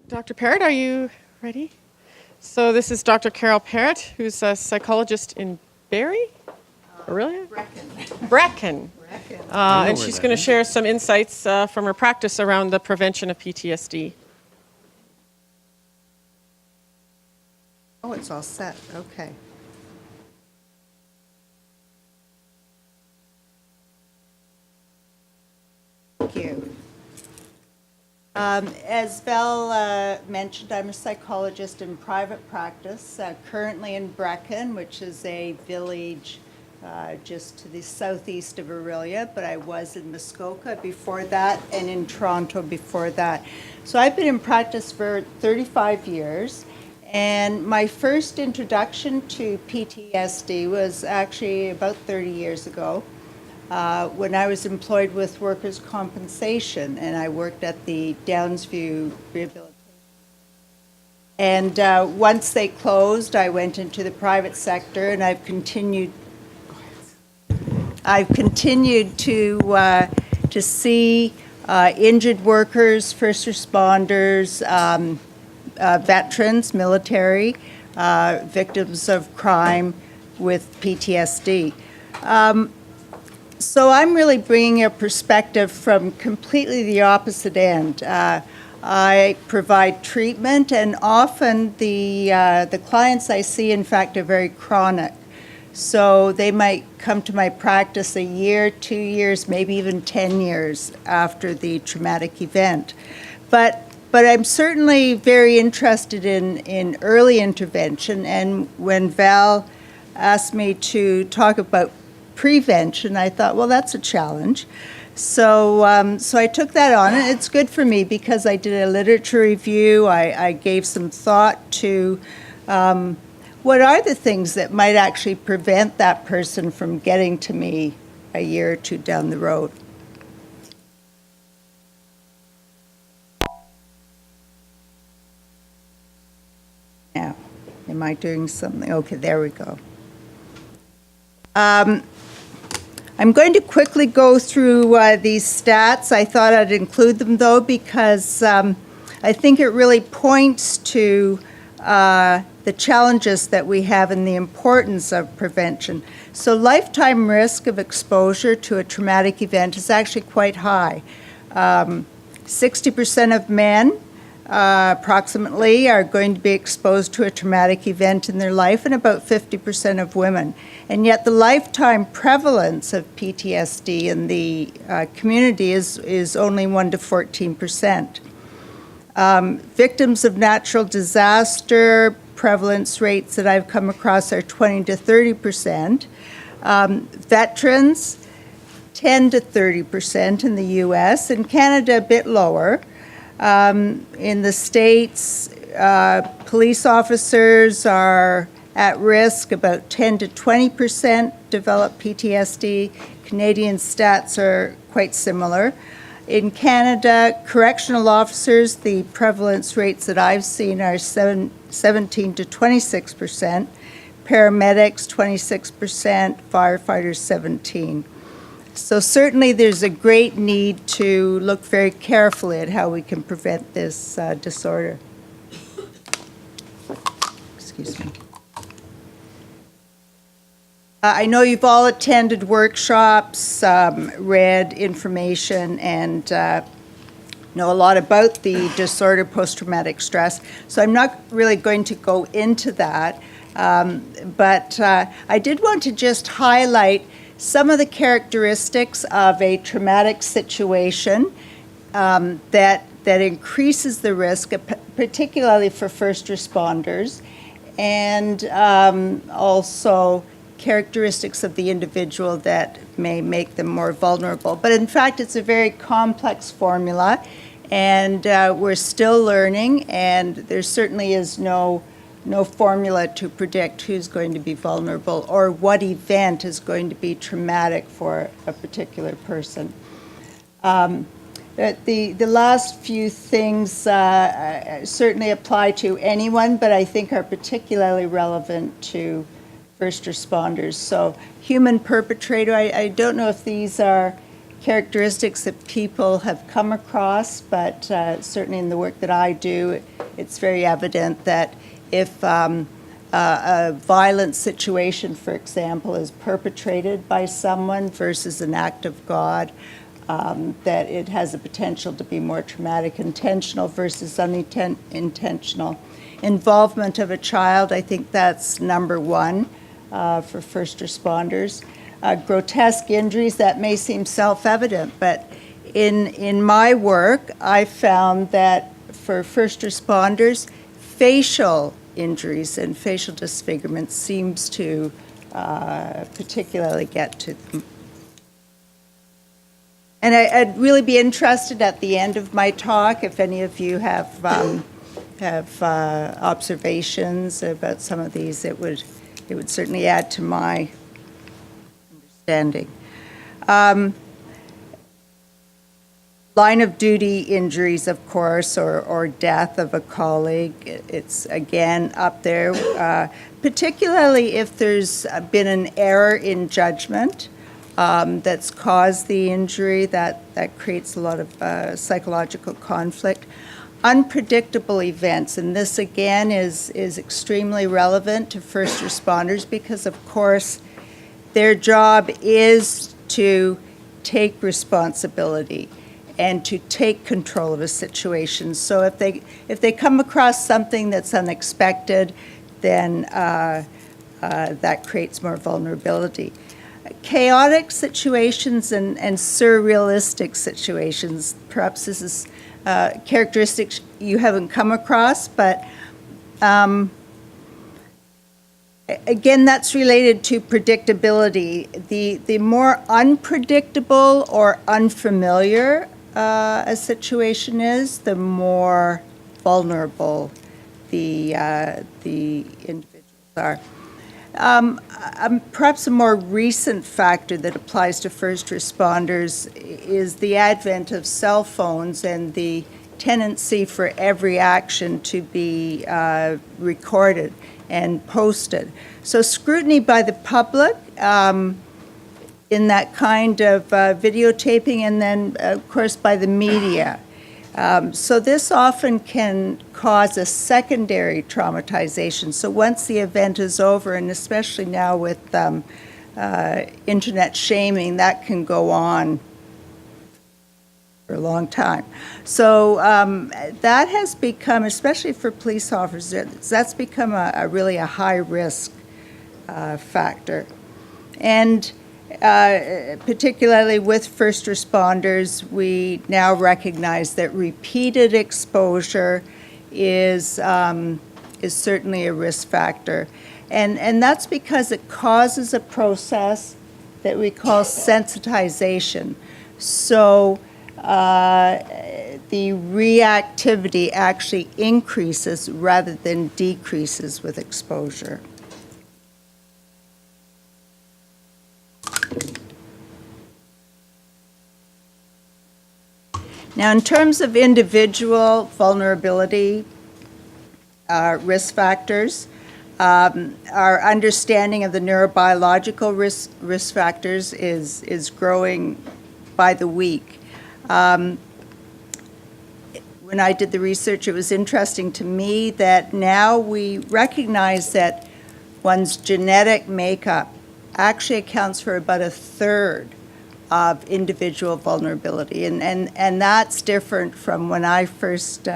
Dr. Parrott, are you ready? So this is Dr. Carol Parrott, who's a psychologist in Barrie? Aurelia? Brecken. And she's going to share some insights from her practice around the prevention of PTSD. Oh, it's all set. Okay. Thank you. As Val mentioned, I'm a psychologist in private practice, currently in Brecken, which is a village just to the southeast of Aurelia, but I was in Muskoka before that and in Toronto before that. So I've been in practice for 35 years, and my first introduction to PTSD was actually about 30 years ago. When I was employed with workers' compensation, and I worked at the Downsview Rehabilitation. And once they closed, I went into the private sector, and I've continued to see injured workers, first responders, veterans, military, victims of crime with PTSD. So I'm really bringing a perspective from completely the opposite end. I provide treatment, and often the clients I see, in fact, are very chronic. So they might come to my practice a year, 2 years, maybe even 10 years after the traumatic event. But I'm certainly very interested in early intervention, and when Val asked me to talk about prevention, I thought, well, that's a challenge. So I took that on, and it's good for me because I did a literature review. I gave some thought to what are the things that might actually prevent that person from getting to me a year or two down the road. Now, am I doing something? Okay, there we go. I'm going to quickly go through these stats. I thought I'd include them, though, because I think it really points to the challenges that we have and the importance of prevention. So lifetime risk of exposure to a traumatic event is actually quite high. 60% of men approximately are going to be exposed to a traumatic event in their life, and about 50% of women. And yet the lifetime prevalence of PTSD in the community is only 1 to 14%. Victims of natural disaster prevalence rates that I've come across are 20 to 30%. Veterans, 10 to 30% in the US. In Canada, a bit lower. In the States, police officers are at risk, about 10 to 20% develop PTSD. Canadian stats are quite similar. In Canada, correctional officers, the prevalence rates that I've seen are 17 to 26%. Paramedics, 26%. Firefighters, 17%. So certainly there's a great need to look very carefully at how we can prevent this disorder. Excuse me. I know you've all attended workshops, read information, and know a lot about the disorder post-traumatic stress. So I'm not really going to go into that, but I did want to just highlight some of the characteristics of a traumatic situation that increases the risk, particularly for first responders, and also characteristics of the individual that may make them more vulnerable. But in fact, it's a very complex formula, and we're still learning, and there certainly is no formula to predict who's going to be vulnerable or what event is going to be traumatic for a particular person. The last few things certainly apply to anyone, but I think are particularly relevant to first responders. So human perpetrator, I don't know if these are characteristics that people have come across, but certainly in the work that I do, it's very evident that if a violent situation, for example, is perpetrated by someone versus an act of God, that it has the potential to be more traumatic. Intentional versus unintentional. Involvement of a child, I think that's number one for first responders. Grotesque injuries, that may seem self-evident, but in my work, I found that for first responders, facial injuries and facial disfigurement seems to particularly get to them. And I'd really be interested at the end of my talk if any of you have observations about some of these. It would certainly add to my understanding. Line of duty injuries, of course, or death of a colleague, it's again up there, particularly if there's been an error in judgment that's caused the injury, that creates a lot of psychological conflict. Unpredictable events, and this again is extremely relevant to first responders because, of course, their job is to take responsibility and to take control of a situation. So if they come across something that's unexpected, then that creates more vulnerability. Chaotic situations and surrealistic situations, perhaps this is characteristics you haven't come across, but again, that's related to predictability. The more unpredictable or unfamiliar a situation is, the more vulnerable the individuals are. Perhaps a more recent factor that applies to first responders is the advent of cell phones and the tendency for every action to be recorded and posted. So scrutiny by the public in that kind of videotaping, and then, of course, by the media. So this often can cause a secondary traumatization. So once the event is over, and especially now with internet shaming, that can go on for a long time. So that has become, especially for police officers, that's become really a high-risk factor. And particularly with first responders, we now recognize that repeated exposure is certainly a risk factor. And that's because it causes a process that we call sensitization. So the reactivity actually increases rather than decreases with exposure. Now, in terms of individual vulnerability risk factors, our understanding of the neurobiological risk factors is growing by the week. When I did the research, it was interesting to me that now we recognize that one's genetic makeup actually accounts for about a third of individual vulnerability, and that's different from when I first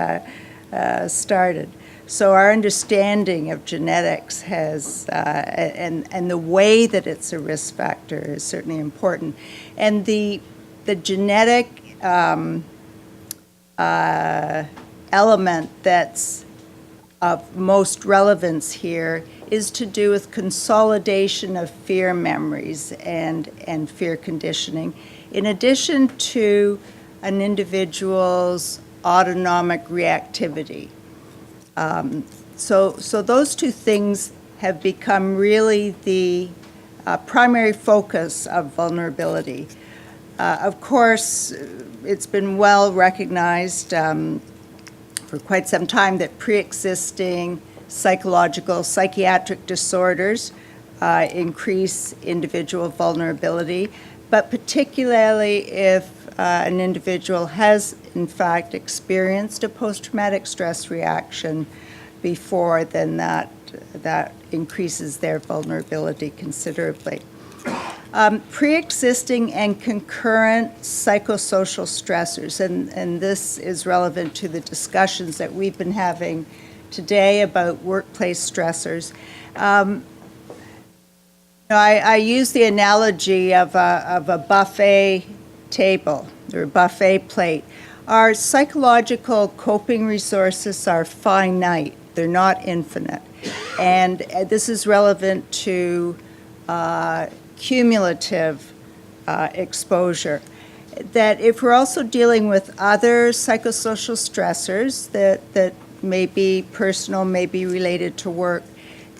started. So our understanding of genetics has, and the way that it's a risk factor is certainly important. And the genetic element that's of most relevance here is to do with consolidation of fear memories and fear conditioning, in addition to an individual's autonomic reactivity. So those two things have become really the primary focus of vulnerability. Of course, it's been well recognized for quite some time that pre-existing psychiatric disorders increase individual vulnerability. but particularly if an individual has, in fact, experienced a post-traumatic stress reaction before, then that increases their vulnerability considerably. Pre-existing and concurrent psychosocial stressors, and this is relevant to the discussions that we've been having today about workplace stressors. I use the analogy of a buffet table or a buffet plate. Our psychological coping resources are finite. They're not infinite. And this is relevant to cumulative exposure. That if we're also dealing with other psychosocial stressors that may be personal, may be related to work,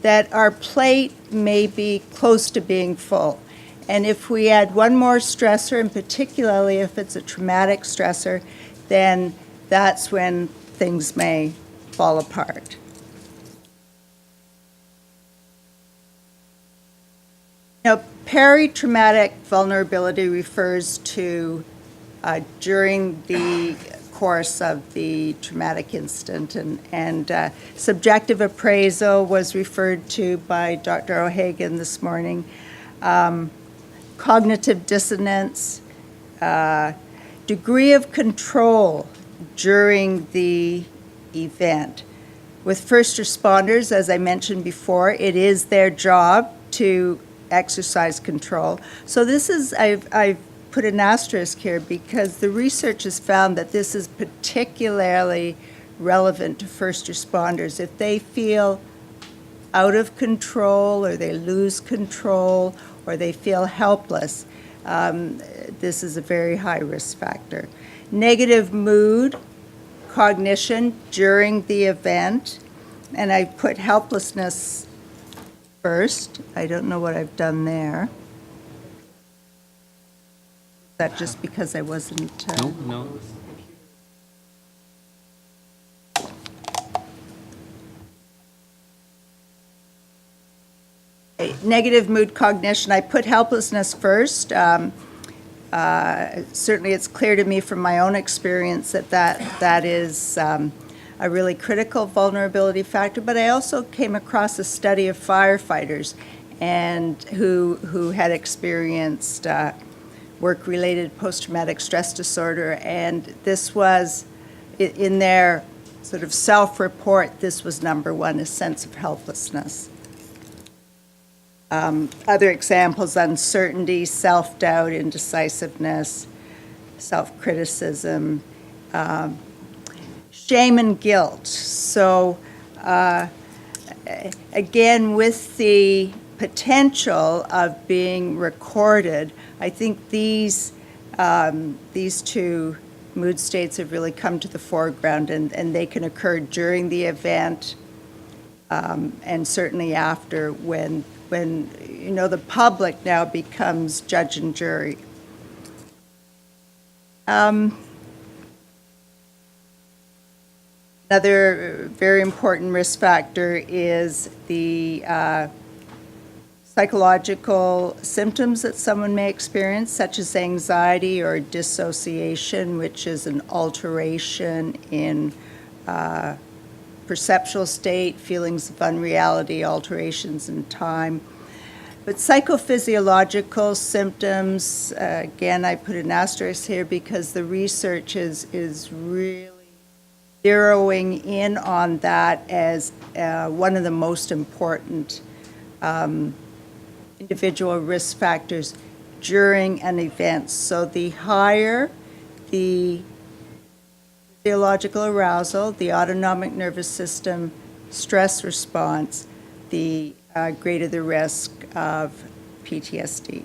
that our plate may be close to being full. And if we add one more stressor, and particularly if it's a traumatic stressor, then that's when things may fall apart. Now, peri-traumatic vulnerability refers to during the course of the traumatic incident, and subjective appraisal was referred to by Dr. O'Hagan this morning. Cognitive dissonance, degree of control during the event. With first responders, as I mentioned before, it is their job to exercise control. So this is, I've put an asterisk here because the research has found that this is particularly relevant to first responders. If they feel out of control or they lose control or they feel helpless, this is a very high risk factor. Negative mood, cognition during the event, and I put helplessness first. I don't know what I've done there. Is that just because I wasn't... No. Negative mood cognition, I put helplessness first. Certainly it's clear to me from my own experience that is a really critical vulnerability factor, but I also came across a study of firefighters and who had experienced work-related post-traumatic stress disorder, and this was, in their sort of self-report, this was number one, a sense of helplessness. Other examples: uncertainty, self-doubt, indecisiveness, self-criticism, shame and guilt. So again, with the potential of being recorded, I think these two mood states have really come to the foreground, and they can occur during the event and certainly after, when the public now becomes judge and jury. Another very important risk factor is the psychological symptoms that someone may experience, such as anxiety or dissociation, which is an alteration in perceptual state, feelings of unreality, alterations in time. But psychophysiological symptoms, again, I put an asterisk here because the research is really zeroing in on that as one of the most important individual risk factors during an event. So the higher the physiological arousal, the autonomic nervous system stress response, the greater the risk of PTSD.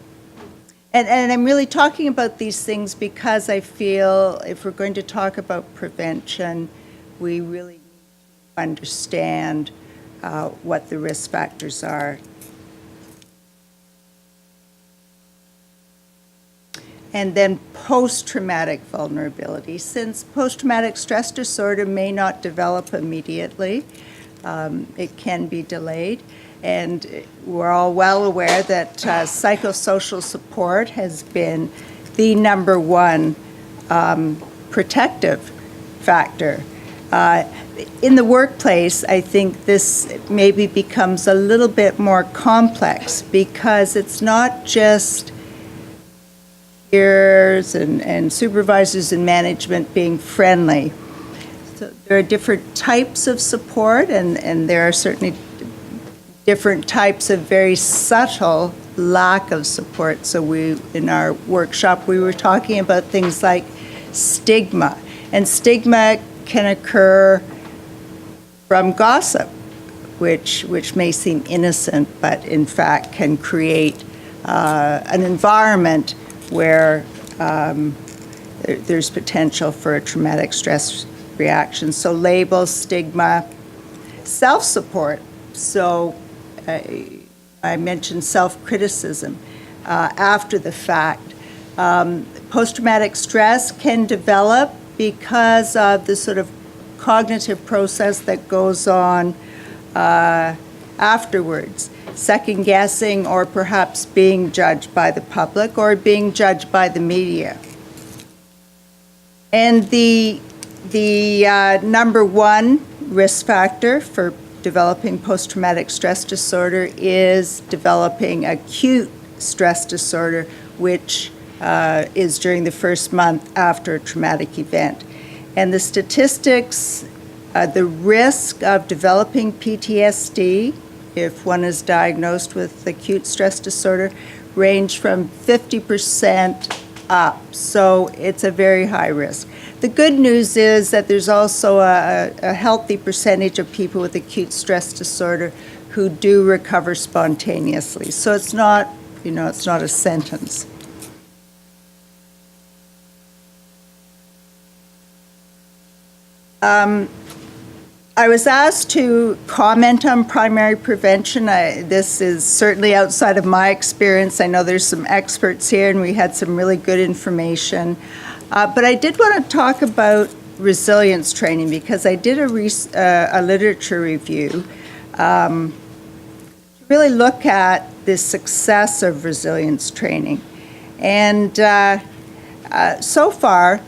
And I'm really talking about these things because I feel if we're going to talk about prevention, we really need to understand what the risk factors are. And then post-traumatic vulnerability. Since post-traumatic stress disorder may not develop immediately, it can be delayed. And we're all well aware that psychosocial support has been the number one protective factor. In the workplace, I think this maybe becomes a little bit more complex because it's not just peers and supervisors and management being friendly. So there are different types of support, and there are certainly different types of very subtle lack of support. So in our workshop, we were talking about things like stigma. And stigma can occur from gossip, which may seem innocent, but in fact can create an environment where there's potential for a traumatic stress reaction. So labels, stigma, self-support. So I mentioned self-criticism after the fact. Post-traumatic stress can develop because of the sort of cognitive process that goes on afterwards, second-guessing or perhaps being judged by the public or being judged by the media. And the number one risk factor for developing post-traumatic stress disorder is developing acute stress disorder, which is during the first month after a traumatic event. And the statistics, the risk of developing PTSD, if one is diagnosed with acute stress disorder, range from 50% up. So it's a very high risk. The good news is that there's also a healthy percentage of people with acute stress disorder who do recover spontaneously. So it's not, it's not a sentence. I was asked to comment on primary prevention. This is certainly outside of my experience. I know there's some experts here, and we had some really good information. But I did want to talk about resilience training because I did a literature review to really look at the success of resilience training. And so far,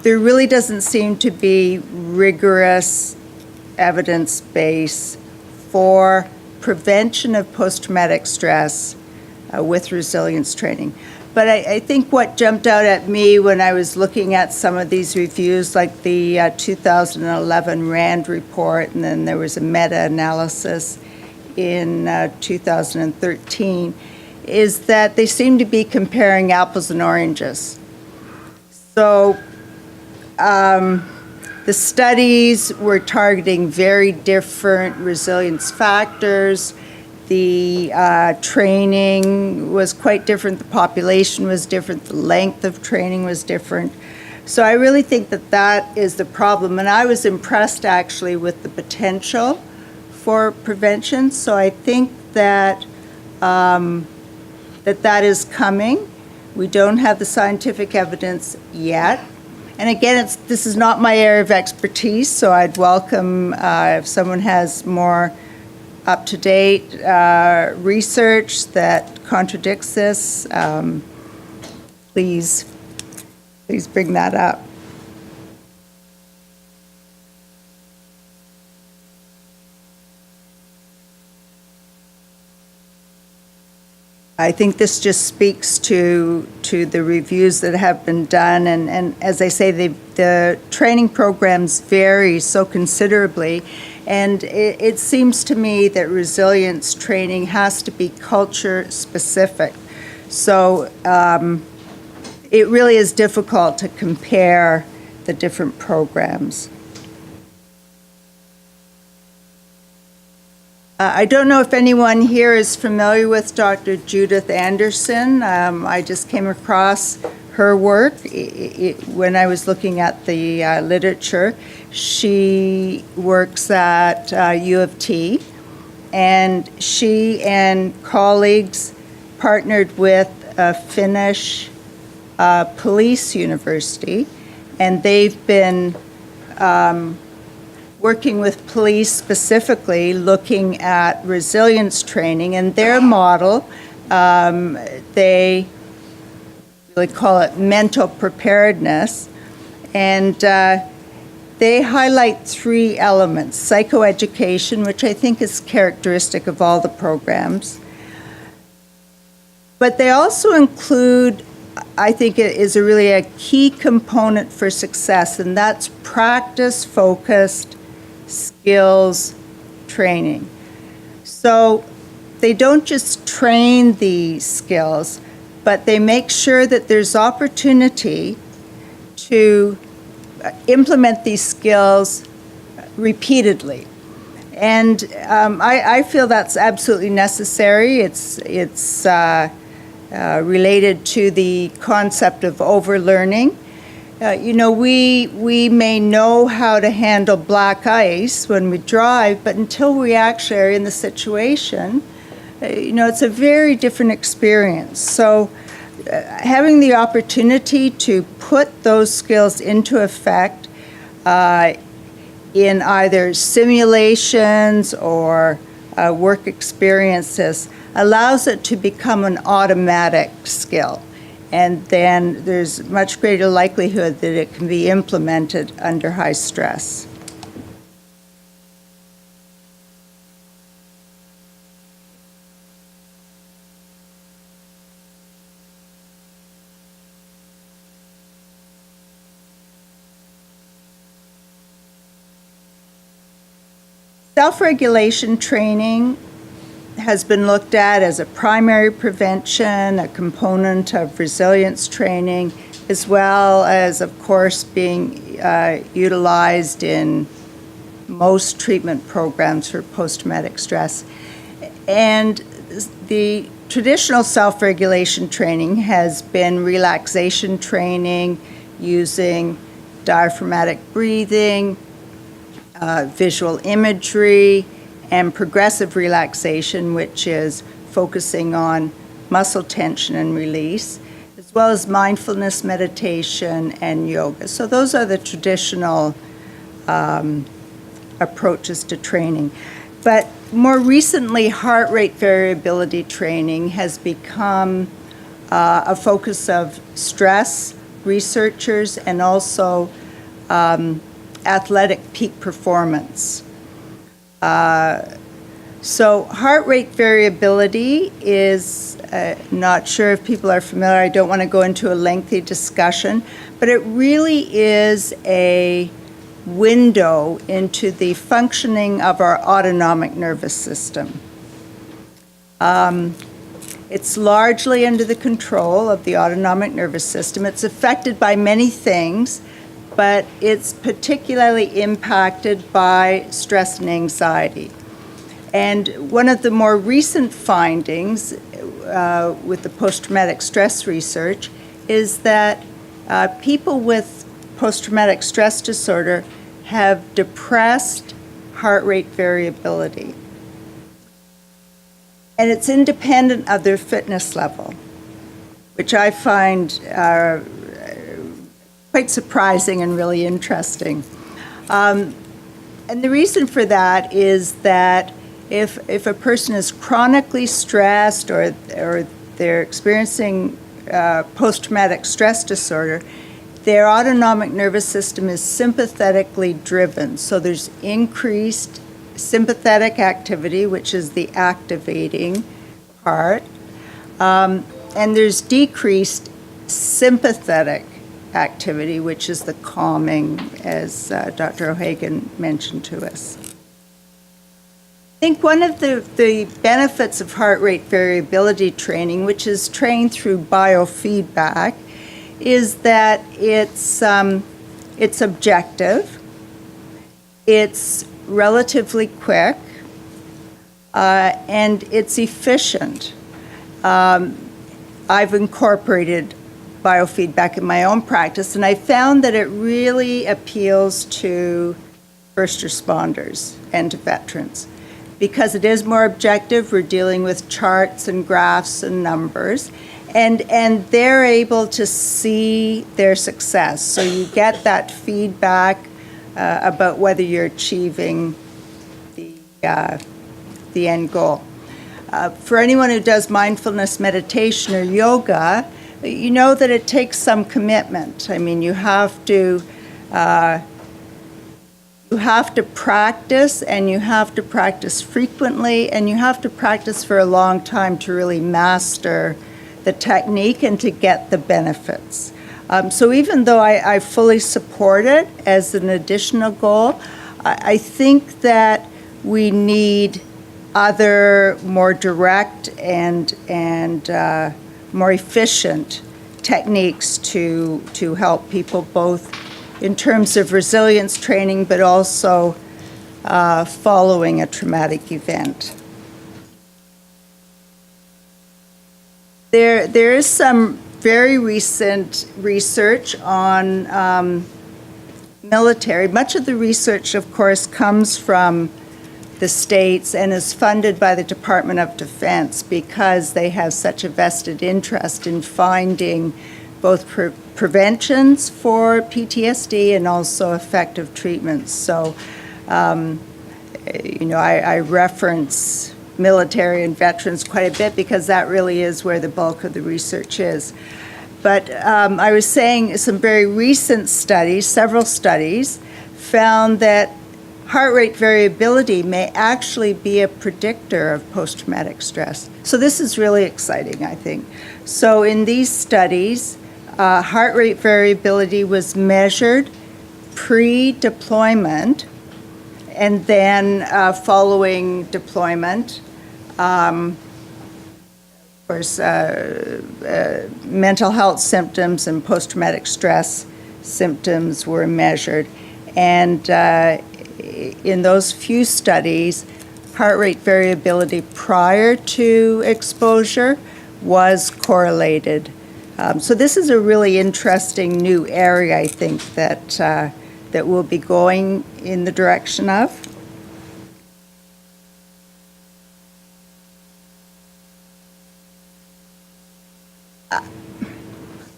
there really doesn't seem to be rigorous evidence base for prevention of post-traumatic stress with resilience training. But I think what jumped out at me when I was looking at some of these reviews, like the 2011 RAND report, and then there was a meta-analysis in 2013, is that they seem to be comparing apples and oranges. So the studies were targeting very different resilience factors. The training was quite different. The population was different. The length of training was different. So I really think that that is the problem. And I was impressed, actually, with the potential for prevention. So I think that that is coming. We don't have the scientific evidence yet. And again, this is not my area of expertise, so I'd welcome if someone has more up-to-date research that contradicts this, please bring that up. I think this just speaks to the reviews that have been done, and as I say, the training programs vary so considerably, and it seems to me that resilience training has to be culture specific. So it really is difficult to compare the different programs. I don't know if anyone here is familiar with Dr. Judith Anderson. I just came across her work when I was looking at the literature. She works at U of T, and she and colleagues partnered with a Finnish police university, and they've been working with police specifically, looking at resilience training, and their model, they really call it mental preparedness, and they highlight 3 elements: psychoeducation, which I think is characteristic of all the programs, but they also include, I think it is really a key component for success, and that's practice-focused skills training. So they don't just train the skills, but they make sure that there's opportunity to implement these skills repeatedly. And I feel that's absolutely necessary. It's related to the concept of overlearning. We may know how to handle black ice when we drive, but until we actually are in the situation, it's a very different experience. So having the opportunity to put those skills into effect in either simulations or work experiences allows it to become an automatic skill. And then there's much greater likelihood that it can be implemented under high stress. Self-regulation training has been looked at as a primary prevention, a component of resilience training, as well as, of course, being utilized in most treatment programs for post-traumatic stress. And the traditional self-regulation training has been relaxation training using diaphragmatic breathing, visual imagery, and progressive relaxation, which is focusing on muscle tension and release, as well as mindfulness meditation and yoga. So those are the traditional approaches to training. But more recently, heart rate variability training has become a focus of stress researchers and also athletic peak performance. So heart rate variability is, not sure if people are familiar, I don't want to go into a lengthy discussion, but it really is a window into the functioning of our autonomic nervous system. It's largely under the control of the autonomic nervous system. It's affected by many things, but it's particularly impacted by stress and anxiety. And one of the more recent findings with the post-traumatic stress research is that people with post-traumatic stress disorder have depressed heart rate variability. And it's independent of their fitness level, which I find quite surprising and really interesting. And the reason for that is that if a person is chronically stressed or they're experiencing post-traumatic stress disorder, their autonomic nervous system is sympathetically driven. So there's increased sympathetic activity, which is the activating part, and there's decreased sympathetic activity, which is the calming, as Dr. O'Hagan mentioned to us. I think one of the benefits of heart rate variability training, which is trained through biofeedback, is that it's objective, it's relatively quick, and it's efficient. I've incorporated biofeedback in my own practice, and I found that it really appeals to first responders and to veterans. Because it is more objective, we're dealing with charts and graphs and numbers, and they're able to see their success. So you get that feedback about whether you're achieving the end goal. For anyone who does mindfulness meditation or yoga, you know that it takes some commitment. I mean, you have to practice, and you have to practice frequently, and you have to practice for a long time to really master the technique and to get the benefits. So even though I fully support it as an additional goal, I think that we need other more direct and more efficient techniques to help people, both in terms of resilience training, but also following a traumatic event. There is some very recent research on military. Much of the research, of course, comes from the States and is funded by the Department of Defense because they have such a vested interest in finding both preventions for PTSD and also effective treatments. So, I reference military and veterans quite a bit because that really is where the bulk of the research is. But I was saying some very recent studies, several studies, found that heart rate variability may actually be a predictor of post-traumatic stress. So this is really exciting, I think. So in these studies, heart rate variability was measured pre-deployment, and then following deployment, of course, mental health symptoms and post-traumatic stress symptoms were measured. And in those few studies, heart rate variability prior to exposure was correlated. So this is a really interesting new area, I think, that we'll be going in the direction of.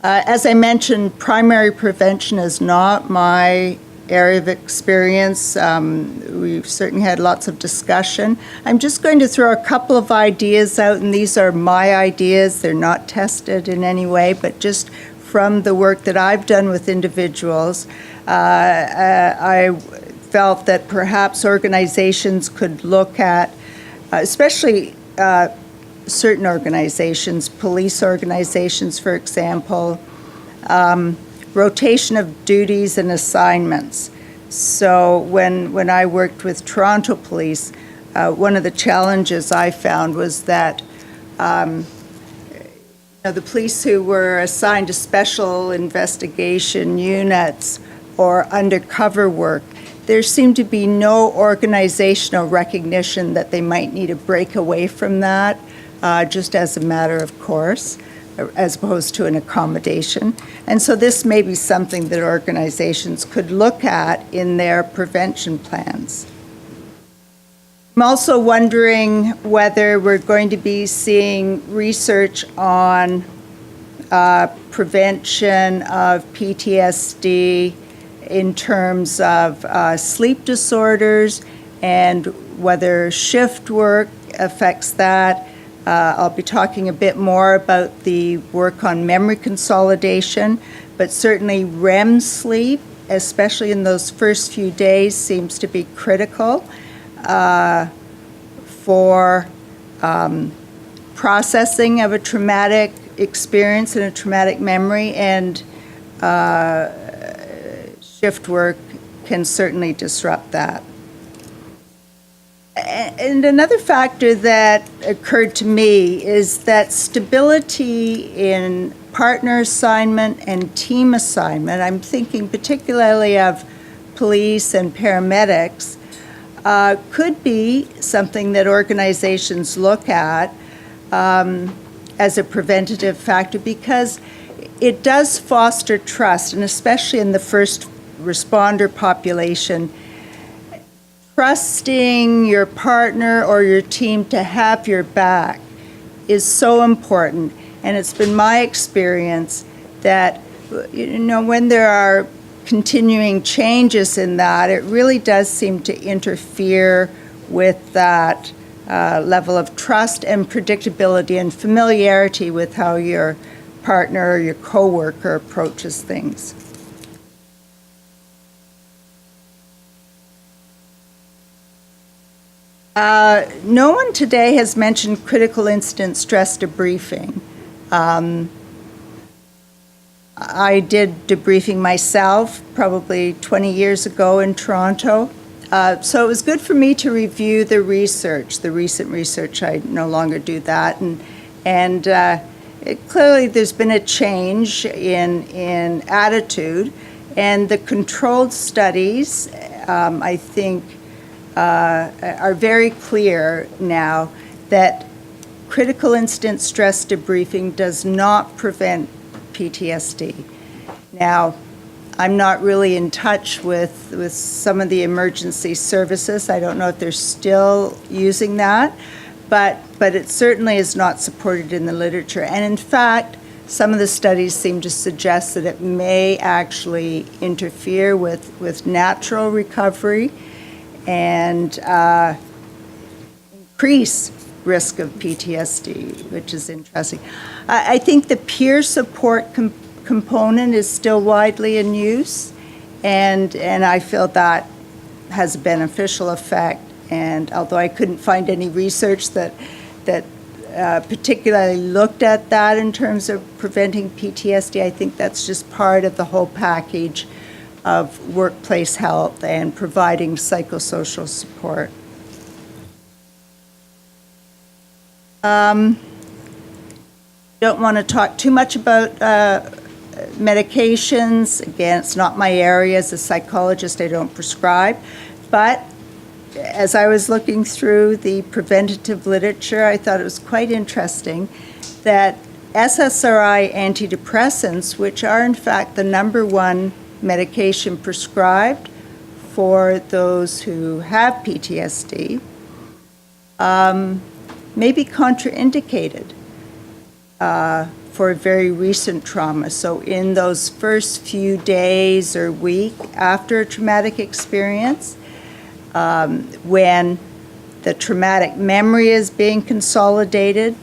As I mentioned, primary prevention is not my area of experience. We've certainly had lots of discussion. I'm just going to throw a couple of ideas out, and these are my ideas. They're not tested in any way, but just from the work that I've done with individuals, I felt that perhaps organizations could look at, especially certain organizations, police organizations, for example, rotation of duties and assignments. So when I worked with Toronto Police, one of the challenges I found was that the police who were assigned to special investigation units or undercover work, there seemed to be no organizational recognition that they might need to break away from that, just as a matter of course, as opposed to an accommodation. And so this may be something that organizations could look at in their prevention plans. I'm also wondering whether we're going to be seeing research on prevention of PTSD in terms of sleep disorders and whether shift work affects that. I'll be talking a bit more about the work on memory consolidation, but certainly REM sleep, especially in those first few days, seems to be critical for processing of a traumatic experience and a traumatic memory, and shift work can certainly disrupt that. And another factor that occurred to me is that stability in partner assignment and team assignment, I'm thinking particularly of police and paramedics, could be something that organizations look at as a preventative factor, because it does foster trust, and especially in the first responder population, trusting your partner or your team to have your back is so important. And it's been my experience that, when there are continuing changes in that, it really does seem to interfere with that level of trust and predictability and familiarity with how your partner or your coworker approaches things. No one today has mentioned critical incident stress debriefing. I did debriefing myself probably 20 years ago in Toronto. So it was good for me to review the research, the recent research. I no longer do that. And clearly there's been a change in attitude. And the controlled studies, I think, are very clear now that critical incident stress debriefing does not prevent PTSD. Now, I'm not really in touch with some of the emergency services. I don't know if they're still using that, but it certainly is not supported in the literature. And in fact, some of the studies seem to suggest that it may actually interfere with natural recovery and increase risk of PTSD, which is interesting. I think the peer support component is still widely in use, and I feel that has a beneficial effect. And although I couldn't find any research that particularly looked at that in terms of preventing PTSD, I think that's just part of the whole package of workplace health and providing psychosocial support. Don't want to talk too much about medications. Again, it's not my area. As a psychologist, I don't prescribe. But as I was looking through the preventative literature, I thought it was quite interesting that SSRI antidepressants, which are in fact the #1 medication prescribed for those who have PTSD, may be contraindicated for very recent trauma. So in those first few days or week after a traumatic experience, when the traumatic memory is being consolidated,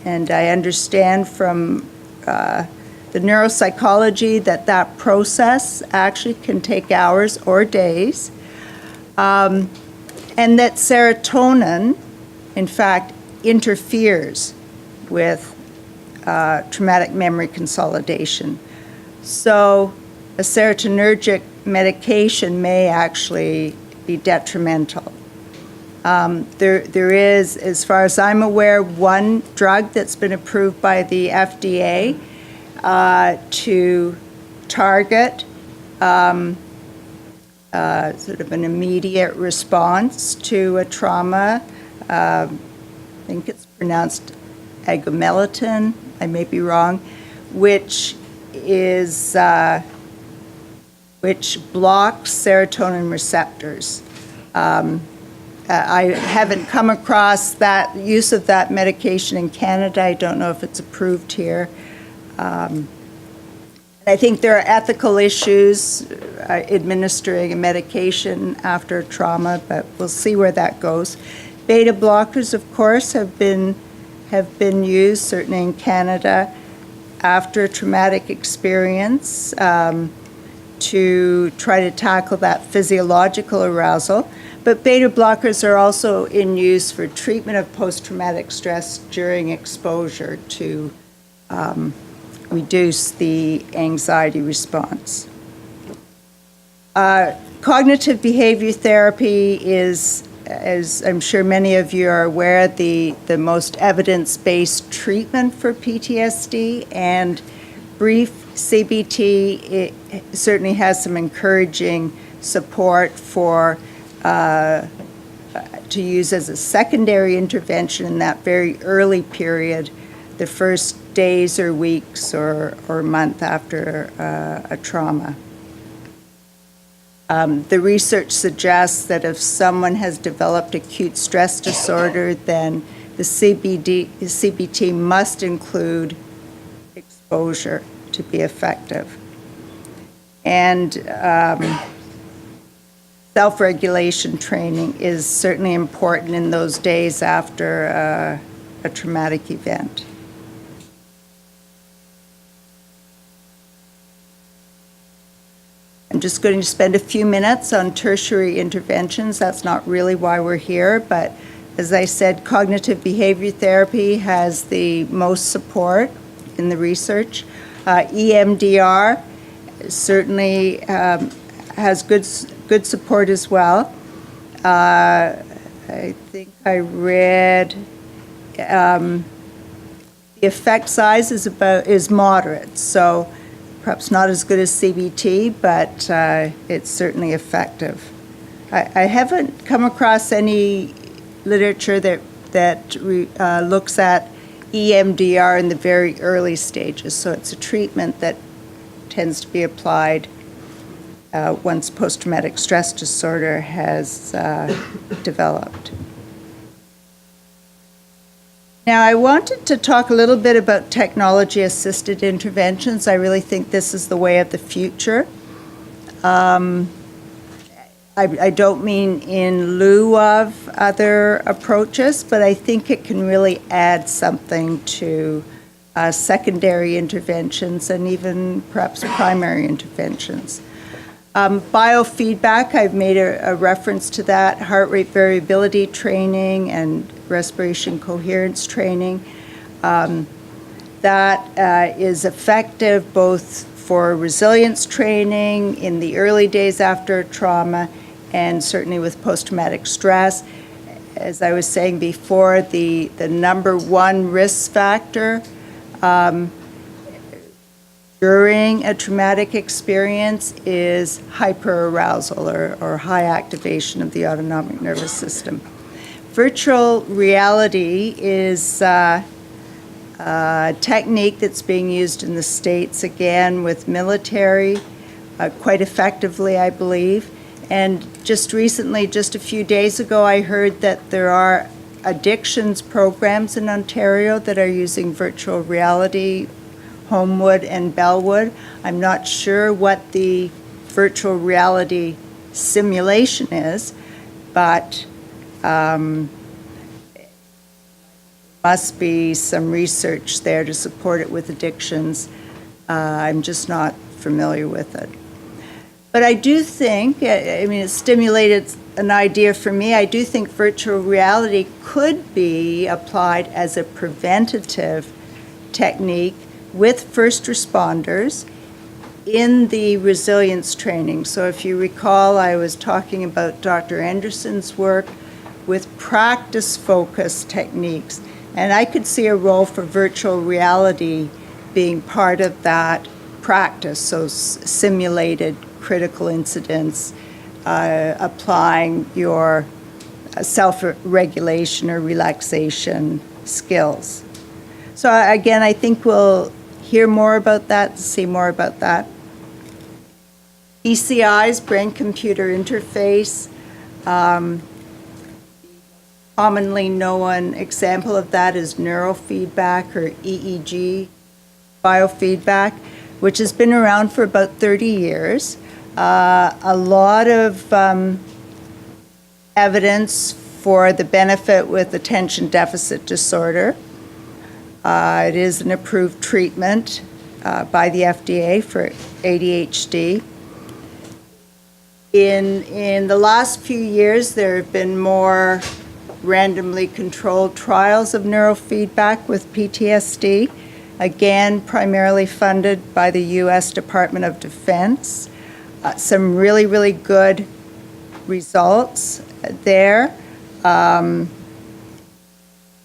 and I understand from the neuropsychology that process actually can take hours or days, and that serotonin, in fact, interferes with traumatic memory consolidation. So a serotonergic medication may actually be detrimental. There is, as far as I'm aware, one drug that's been approved by the FDA to target sort of an immediate response to a trauma. I think it's pronounced agomelatine, I may be wrong, which blocks serotonin receptors. I haven't come across that use of that medication in Canada. I don't know if it's approved here. I think there are ethical issues administering a medication after trauma, but we'll see where that goes. Beta blockers, of course, have been used, certainly in Canada, after a traumatic experience to try to tackle that physiological arousal. But beta blockers are also in use for treatment of post-traumatic stress during exposure to reduce the anxiety response. Cognitive behavior therapy is, as I'm sure many of you are aware, the most evidence-based treatment for PTSD, and brief CBT it certainly has some encouraging support for to use as a secondary intervention in that very early period, the first days or weeks or month after a trauma. The research suggests that if someone has developed acute stress disorder, then the CBT must include exposure to be effective. And self-regulation training is certainly important in those days after a traumatic event. I'm just going to spend a few minutes on tertiary interventions. That's not really why we're here, but as I said, cognitive behavior therapy has the most support in the research. EMDR certainly has good support as well. I think I read the effect size is moderate, so perhaps not as good as CBT, but it's certainly effective. I haven't come across any literature that looks at EMDR in the very early stages, so it's a treatment that tends to be applied once post-traumatic stress disorder has developed. Now, I wanted to talk a little bit about technology-assisted interventions. I really think this is the way of the future. I don't mean in lieu of other approaches, but I think it can really add something to secondary interventions and even perhaps primary interventions. Biofeedback, I've made a reference to that, heart rate variability training and respiration coherence training. That is effective both for resilience training in the early days after trauma and certainly with post-traumatic stress. As I was saying before, the number one risk factor during a traumatic experience is hyperarousal or high activation of the autonomic nervous system. Virtual reality is a technique that's being used in the States, again, with military, quite effectively, I believe. And just recently, just a few days ago, I heard that there are addictions programs in Ontario that are using virtual reality, Homewood and Bellwood. I'm not sure what the virtual reality simulation is, but must be some research there to support it with addictions. I'm just not familiar with it. But I do think, I mean, it stimulated an idea for me. I do think virtual reality could be applied as a preventative technique with first responders in the resilience training. So if you recall, I was talking about Dr. Anderson's work with practice-focused techniques. And I could see a role for virtual reality being part of that practice, so simulated critical incidents, applying your self-regulation or relaxation skills. So again, I think we'll hear more about that, see more about that. BCI's brain-computer interface. Commonly known example of that is neurofeedback or EEG biofeedback, which has been around for about 30 years. A lot of evidence for the benefit with attention deficit disorder. It is an approved treatment by the FDA for ADHD. In the last few years, there have been more randomly controlled trials of neurofeedback with PTSD, again, primarily funded by the U.S. Department of Defense. Some really, really good results there. And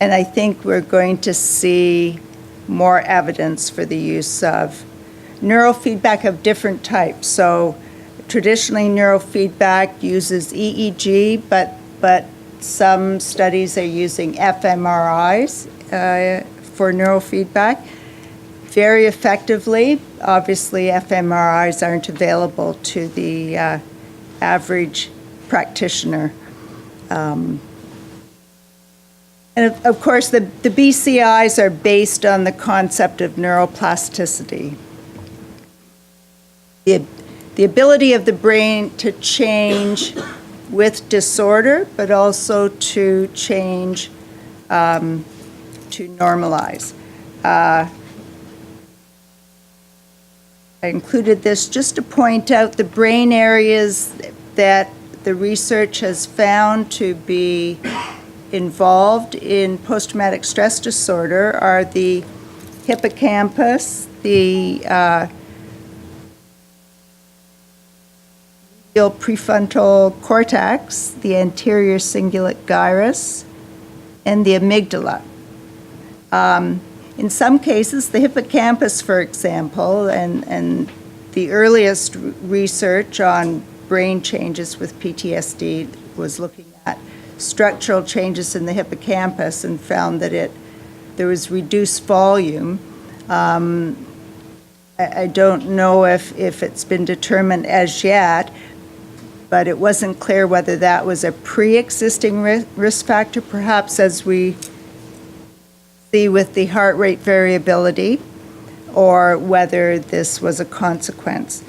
I think we're going to see more evidence for the use of neurofeedback of different types. So traditionally, neurofeedback uses EEG, but some studies are using fMRIs for neurofeedback very effectively. Obviously, fMRIs aren't available to the average practitioner. And of course, the BCIs are based on the concept of neuroplasticity. The the ability of the brain to change with disorder, but also to change, to normalize. I included this just to point out the brain areas that the research has found to be involved in post-traumatic stress disorder are the hippocampus, the prefrontal cortex, the anterior cingulate gyrus, and the amygdala. In some cases, the hippocampus, for example, and the earliest research on brain changes with PTSD was looking at structural changes in the hippocampus and found that there was reduced volume. I don't know if it's been determined as yet, but it wasn't clear whether that was a pre-existing risk factor, perhaps as we see with the heart rate variability, or whether this was a consequence.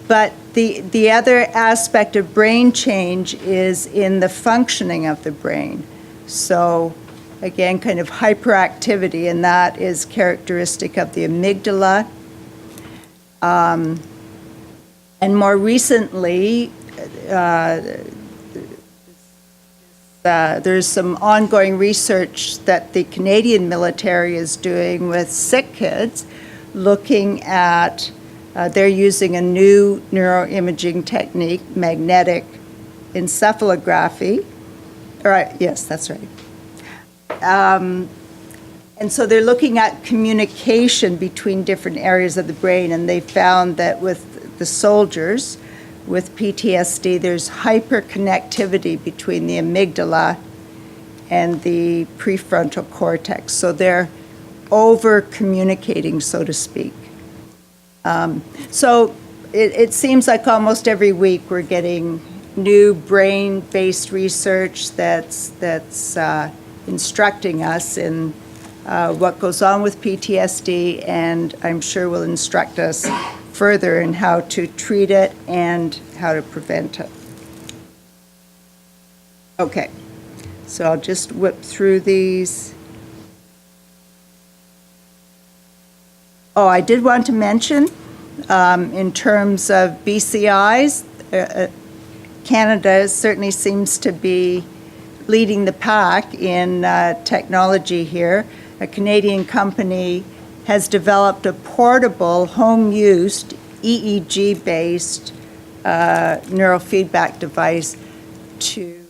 But the other aspect of brain change is in the functioning of the brain. So again, kind of hyperactivity, and that is characteristic of the amygdala. And more recently, there's some ongoing research that the Canadian military is doing with sick kids, looking at, they're using a new neuroimaging technique, magnetic encephalography. All right, yes, that's right. And so they're looking at communication between different areas of the brain, and they found that with the soldiers, with PTSD, there's hyperconnectivity between the amygdala and the prefrontal cortex. So they're over-communicating, so to speak. So it seems like almost every week we're getting new brain-based research that's instructing us in what goes on with PTSD, and I'm sure will instruct us further in how to treat it and how to prevent it. Okay, so I'll just whip through these. Oh, I did want to mention, in terms of BCIs, Canada certainly seems to be leading the pack in technology here. A Canadian company has developed a portable, home-used, EEG-based neurofeedback device to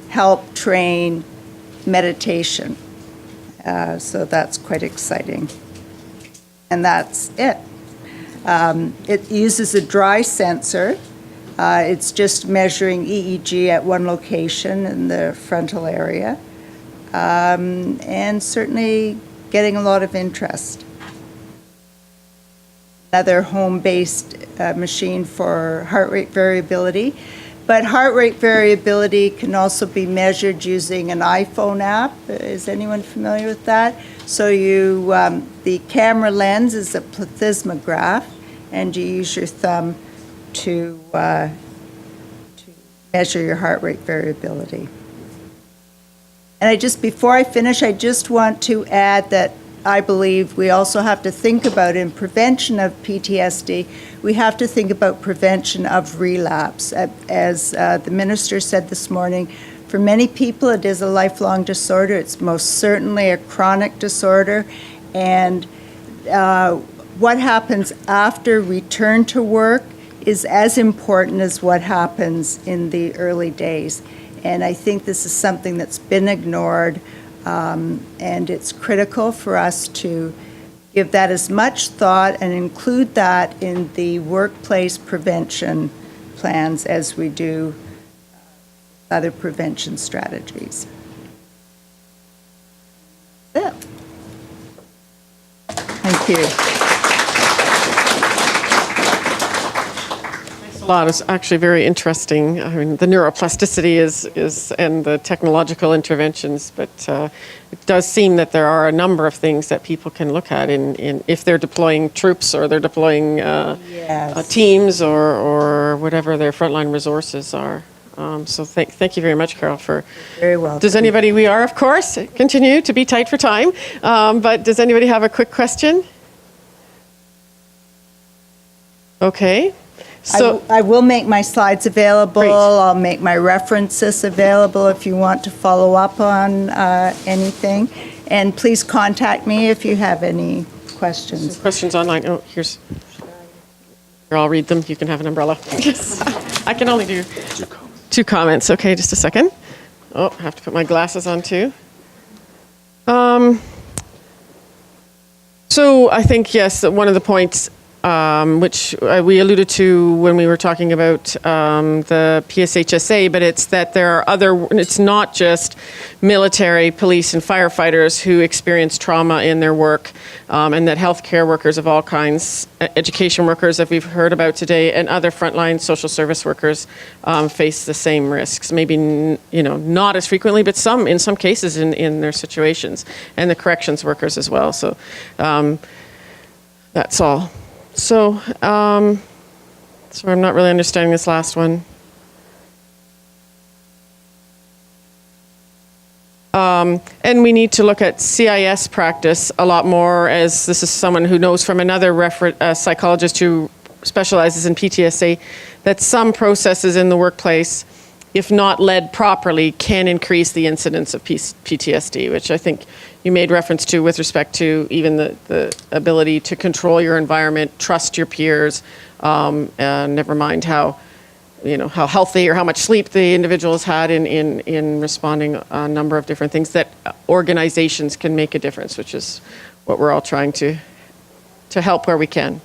help train meditation. So that's quite exciting. And that's it. It uses a dry sensor. It's just measuring EEG at one location in the frontal area. And certainly getting a lot of interest. Another home-based machine for heart rate variability. But heart rate variability can also be measured using an iPhone app. Is anyone familiar with that? So the camera lens is a plethysmograph, and you use your thumb to measure your heart rate variability. And before I finish, I just want to add that I believe we also have to think about, in prevention of PTSD, we have to think about prevention of relapse. As the minister said this morning, for many people it is a lifelong disorder. It's most certainly a chronic disorder. And what happens after return to work is as important as what happens in the early days. And I think this is something that's been ignored, and it's critical for us to give that as much thought and include that in the workplace prevention plans as we do other prevention strategies. Yeah. Thank you. Thanks a lot is actually very interesting. I mean, the neuroplasticity is and the technological interventions, but it does seem that there are a number of things that people can look at in if they're deploying troops or they're deploying Yes. teams or whatever their frontline resources are. So thank you very much, Carol, for. Very well. Does anybody, we are, of course, continue to be tight for time, but does anybody have a quick question? Okay. So, I will make my slides available. Great. I'll make my references available if you want to follow up on anything. And please contact me if you have any questions. questions online. Oh, here, I'll read them. You can have an umbrella. I can only do two comments. Okay, just a second. Oh, I have to put my glasses on too. So I think, yes, that one of the points which we alluded to when we were talking about the PSHSA, but it's that there are it's not just military, police, and firefighters who experience trauma in their work, and that healthcare workers of all kinds, education workers that we've heard about today, and other frontline social service workers face the same risks. Maybe, not as frequently, but in some cases in their situations, and the corrections workers as well. So that's all. So, I'm not really understanding this last one. And we need to look at CIS practice a lot more, as this is someone who knows from another psychologist who specializes in PTSD, that some processes in the workplace, if not led properly, can increase the incidence of PTSD, which I think you made reference to with respect to even the ability to control your environment, trust your peers, and never mind how healthy or how much sleep the individual has had in responding a number of different things, that organizations can make a difference, which is what we're all trying to help where we can.